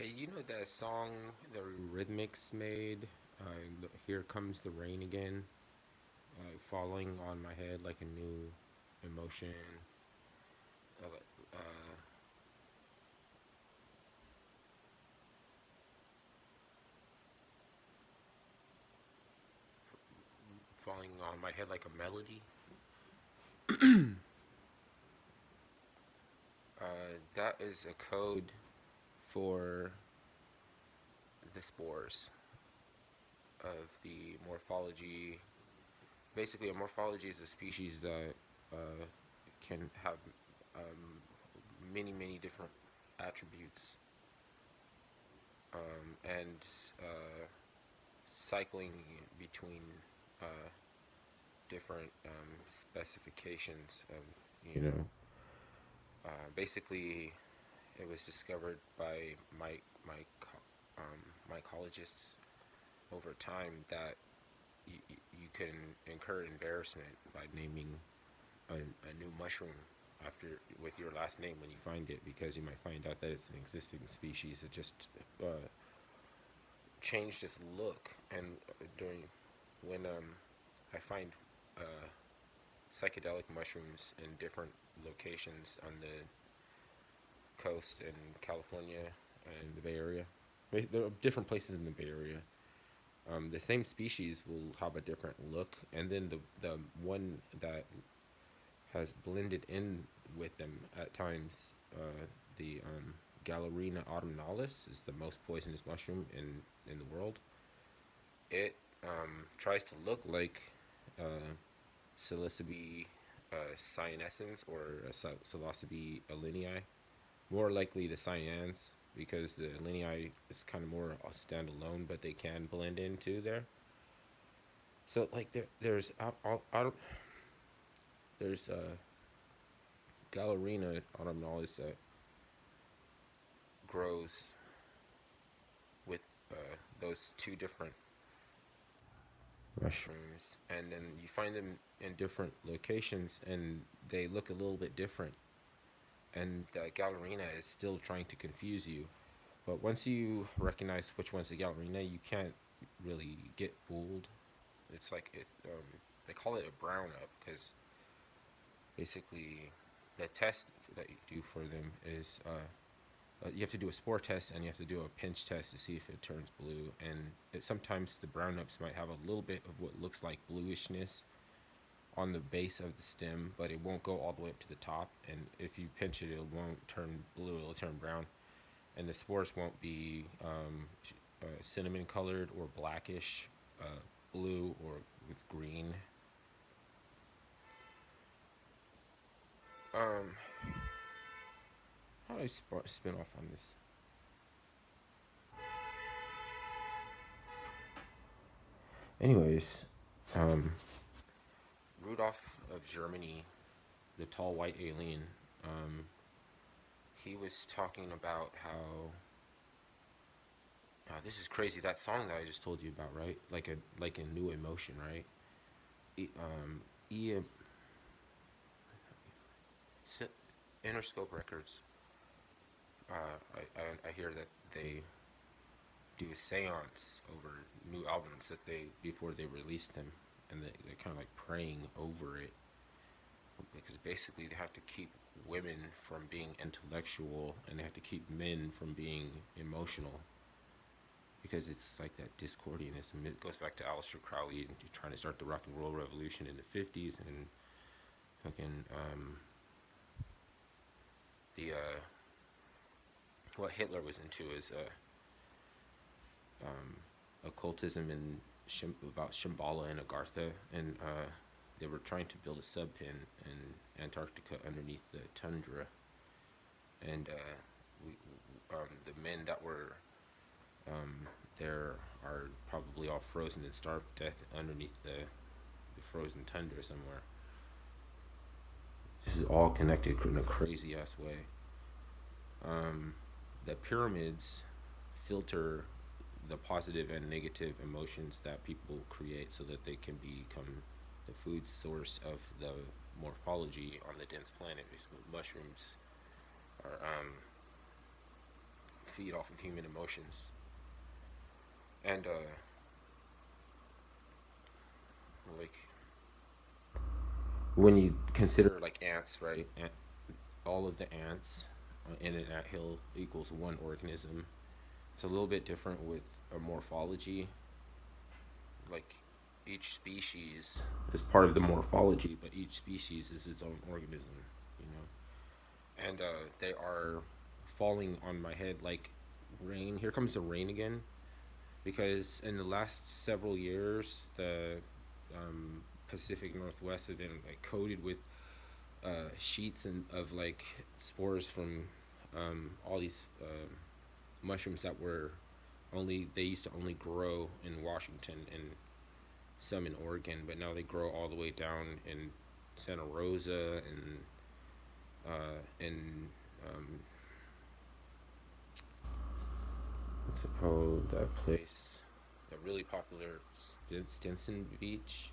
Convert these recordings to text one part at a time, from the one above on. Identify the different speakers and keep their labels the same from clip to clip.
Speaker 1: Okay, you know that song the Rhythmics made? Here Comes the Rain Again, falling on my head like a new emotion. Uh, uh, Falling on my head like a melody. That is a code for the spores of the morphology. Basically, a morphology is a species that can have um, many different attributes and cycling between uh, different specifications of basically it was discovered by mycologists over time that you can incur embarrassment by naming a new mushroom after with your last name when you find it, because you might find out that it's an existing species that just changed its look. And during when I find uh, psychedelic mushrooms in different locations on the coast in California and the Bay Area. There are different places in the Bay Area. The same species will have a different look, and then the one that has blended in with them at times, the Gallerina autumnalis is the most poisonous mushroom in the world. It tries to look like uh, Psilocybe cyanescens or Psilocybe alinei, more likely the cyans, because the alinei is kind of more a standalone, but they can blend into there. So like there's Gallerina autumnalis that grows with those two different mushrooms, and then you find them in different locations, and they look a little bit different. And the Gallerina is still trying to confuse you. But once you recognize which one's the Gallerina, you can't really get fooled. It's like they call it a brown up because basically the test that you do for them is you have to do a spore test and you have to do a pinch test to see if it turns blue. And sometimes the brown ups might have a little bit of what looks like bluishness on the base of the stem, but it won't go all the way up to the top. And if you pinch it, it won't turn blue; it'll turn brown. And the spores won't be cinnamon colored or blackish, blue or with green. Um, how do I spin off on this? Anyways, um, Rudolph of Germany, the tall white alien, um, he was talking about how this is crazy. That song that I just told you about, right? Like a new emotion, right? E, Interscope Records. I hear that they do a seance over new albums that they before they release them, and they're kind of like praying over it, because basically they have to keep women from being intellectual and they have to keep men from being emotional, because it's like that discordianism. It goes back to Aleister Crowley and trying to start the rock and roll revolution in the 50s, and fucking the what Hitler was into is occultism and about Shambhala and Agartha, and they were trying to build a subpin in Antarctica underneath the tundra, and we, the men that were there are probably all frozen and starved to death underneath the frozen tundra somewhere. This is all connected in a crazy ass way. The pyramids filter the positive and negative emotions that people create so that they can become the food source of the morphology on the dense planet. Mushrooms are feed off of human emotions. And like when you consider like ants, right? All of the ants in an anthill equals one organism. It's a little bit different with a morphology. Like each species is part of the morphology, but each species is its own organism, you know. And they are falling on my head like rain. Here comes the rain again, because in the last several years, the Pacific Northwest have been like coated with sheets of like spores from all these mushrooms that were only they used to only grow in Washington and some in Oregon, but now they grow all the way down in Santa Rosa and in what's it called, that place, the really popular Stinson Beach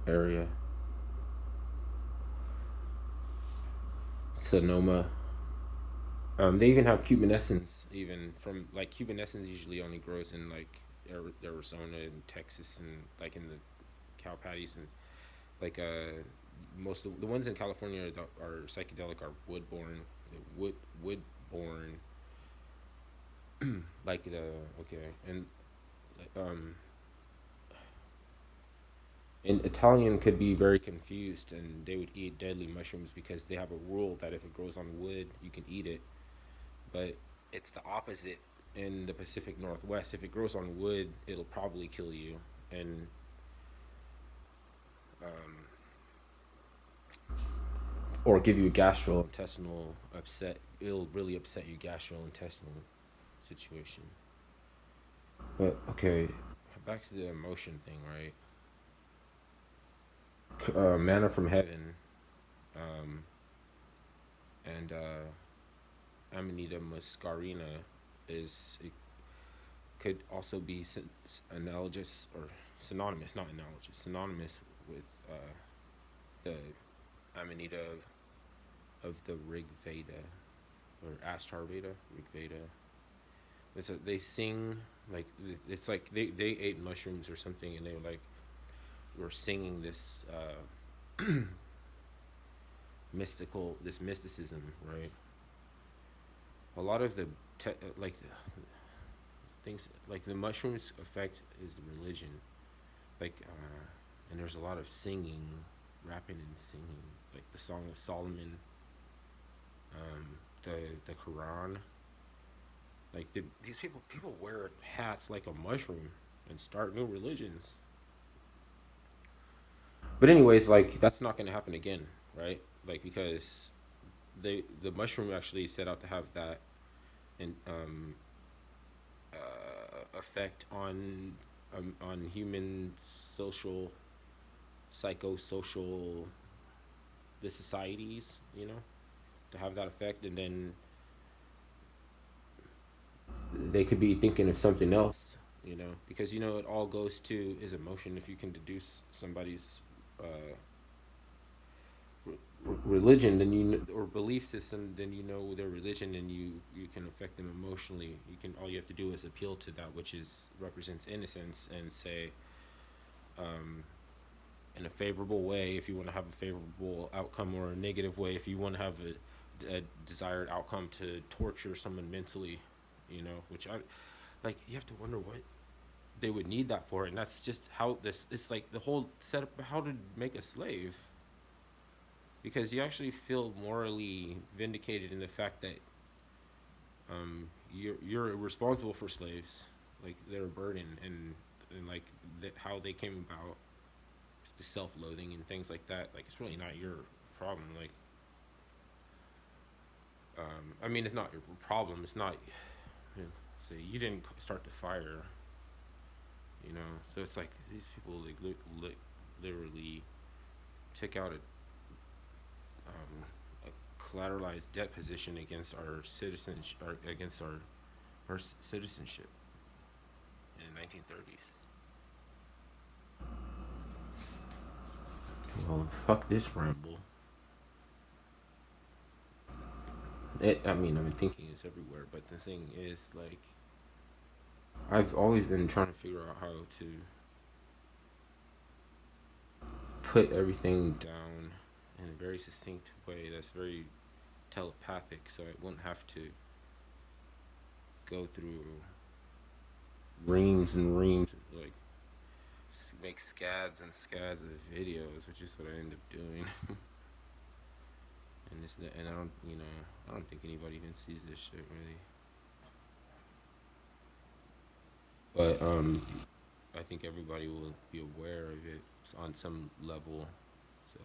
Speaker 1: area, Sonoma. They even have cubinescence. Even from like cubinescence usually only grows in like Arizona and Texas and like in the cow patties and like most of the ones in California are psychedelic are woodborne, woodborne, like the okay um and Italian could be very confused and they would eat deadly mushrooms because they have a rule that if it grows on wood you can eat it, but it's the opposite in the Pacific Northwest. If it grows on wood, it'll probably kill you, and um, or give you a gastrointestinal upset. It'll really upset your gastrointestinal situation. But okay, back to the emotion thing, right? Manna from heaven, um, and Amanita muscarina is it could also be analogous or synonymous, not analogous, synonymous with the Amanita of the Rig Veda or Ashtar Veda, Rig Veda. They sing like it's like they ate mushrooms or something and they were singing this mysticism, right? A lot of the like the things like the mushrooms effect is the religion, like and there's a lot of singing, rapping and singing, like the Song of Solomon, the Quran. Like these people wear hats like a mushroom and start new religions. But anyways, like that's not going to happen again, right? Like because the mushroom actually set out to have that and effect on human social, psychosocial, the societies, you know, to have that effect, and then they could be thinking of something else, you know, because you know it all goes to is emotion. If you can deduce somebody's religion, then or belief system, then you know their religion, and you can affect them emotionally. You can all you have to do is appeal to that which is represents innocence and say, um, in a favorable way, if you want to have a favorable outcome, or a negative way if you want to have a desired outcome, to torture someone mentally, you know, which I like. You have to wonder what they would need that for, and that's just how this. It's like the whole setup of how to make a slave, because you actually feel morally vindicated in the fact that you're responsible for slaves, like they're a burden, and like how they came about, the self-loathing and things like that. Like it's really not your problem. Like I mean, it's not your problem. It's not. You know, say you didn't start the fire. You know, so it's like these people like literally took out a collateralized debt position against our citizens, or against our citizenship in the 1930s. Well, fuck this ramble. I mean, I'm thinking it's everywhere, but the thing is, like, I've always been trying to figure out how to put everything down in a very succinct way that's very telepathic, so I wouldn't have to go through reams and reams, like make scads and scads of videos, which is what I end up doing. And I don't, I don't think anybody even sees this shit really. But I think everybody will be aware of it on some level. So